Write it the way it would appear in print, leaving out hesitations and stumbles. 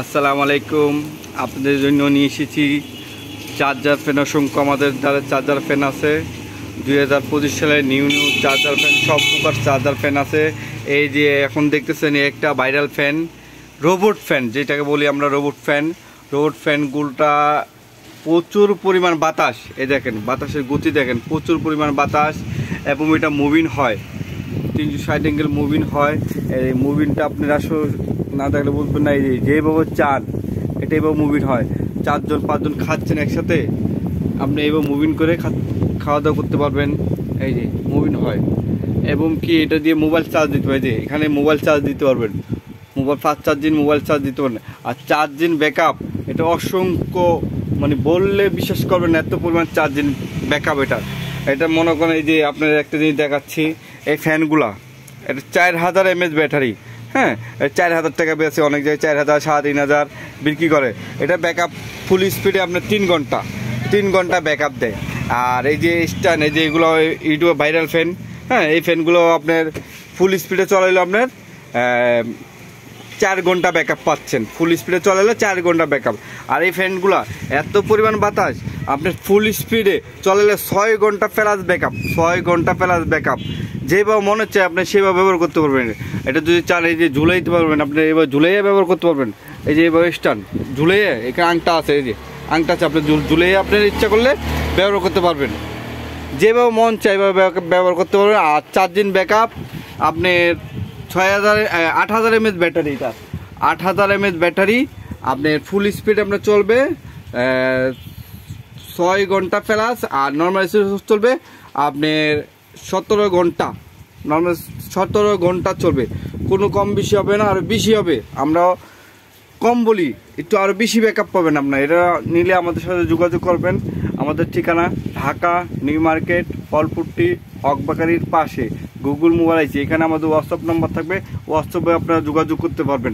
আসসালামু আলাইকুম। আপনাদের জন্য নিয়ে এসেছি চার্জার ফ্যান। অসংখ্য আমাদের দ্বারা চার্জার ফ্যান আছে। 2025 সালের নিউ চার্জার ফ্যান, সব প্রকার চার্জার ফ্যান আছে। এই যে এখন দেখতেছেন একটা ভাইরাল ফ্যান, রোবট ফ্যান, যেটাকে বলি আমরা রোবট ফ্যান। রোবট ফ্যানগুলোটা প্রচুর পরিমাণ বাতাস, এই দেখেন বাতাসের গতি দেখেন, প্রচুর পরিমাণ বাতাস এবং এটা মুভিং হয়, 360 অ্যাঙ্গেল মুভিং হয়। এই মুভিংটা আপনারা না দেখলে বুঝবেন না। এই যেভাবে চান এটা এভাবে মুভিং হয়। 4-5 জন খাচ্ছেন একসাথে, আপনি এইভাবে মুভিং করে খাওয়া দাওয়া করতে পারবেন। এই যে মুভিং হয় এবং কি এটা দিয়ে মোবাইল চার্জ দিতে পারবে। যে এখানে মোবাইল চার্জ দিতে পারবেন, মোবাইল 5-4 দিন মোবাইল চার্জ দিতে পারবেন। আর 4 দিন ব্যাকআপ, এটা অসংখ্য, মানে বললে বিশ্বাস করবেন এত পরিমাণ 4 দিন ব্যাকআপ। এটা মনে করেন এই যে আপনার একটা জিনিস দেখাচ্ছি, এই ফ্যানগুলা এটা 4000 mAh ব্যাটারি। হ্যাঁ, 4000 টাকা বেশি, অনেক জায়গায় 4000, 3500 বিক্রি করে। এটা ব্যাকআপ ফুল স্পিডে আপনার 3 ঘন্টা ব্যাকআপ দেয়। আর এই যে স্ট্যান্ড, এই যে এগুলো ইউটিউবে ভাইরাল ফ্যান, হ্যাঁ, এই ফ্যানগুলো আপনার ফুল স্পিডে চলাইলে আপনার 4 ঘন্টা ব্যাকআপ পাচ্ছেন। ফুল স্পিডে চলাইলে 4 ঘন্টা ব্যাকআপ। আর এই ফ্যানগুলো এত পরিমাণ বাতাস, আপনার ফুল স্পিডে চলাইলে 6 ঘন্টা প্লাস ব্যাকআপ, 6 ঘন্টা প্লাস ব্যাকআপ। যেভাবে মনে হচ্ছে আপনি সেভাবে ব্যবহার করতে পারবেন। এটা যদি চান এই যে ঝুলাইতে পারবেন, আপনি এবার ঝুলাইয়ে ব্যবহার করতে পারবেন। এই যে এবার স্ট্যান্ড ঝুলাইয়ে, এখানে আংটা আছে, এই যে আংটা আছে, আপনি ঝুলাইয়ে আপনার ইচ্ছা করলে ব্যবহার করতে পারবেন। যেভাবে মন চাই ব্যবহার করতে পারবেন। আর 4 দিন ব্যাকআপ, আপনার 8000 mAh ব্যাটারি। এটা 8000 mAh ব্যাটারি, আপনার ফুল স্পিড আপনার চলবে 6 ঘন্টা প্লাস। আর নর্মাল স্পিড চলবে আপনার 17 ঘন্টা, নর্মাল 17 ঘন্টা চলবে। কোনো কম বেশি হবে না, আরও বেশি হবে। আমরা কম বলি, একটু আরও বেশি ব্যাকআপ পাবেন আপনার। এটা নিলে আমাদের সাথে যোগাযোগ করবেন। আমাদের ঠিকানা ঢাকা নিউ মার্কেট, ফলপুট্টি, হকবাকারির পাশে। গুগল মোবাইল আছে, এখানে আমাদের হোয়াটসঅ্যাপ নাম্বার থাকবে, হোয়াটসঅ্যাপে আপনারা যোগাযোগ করতে পারবেন।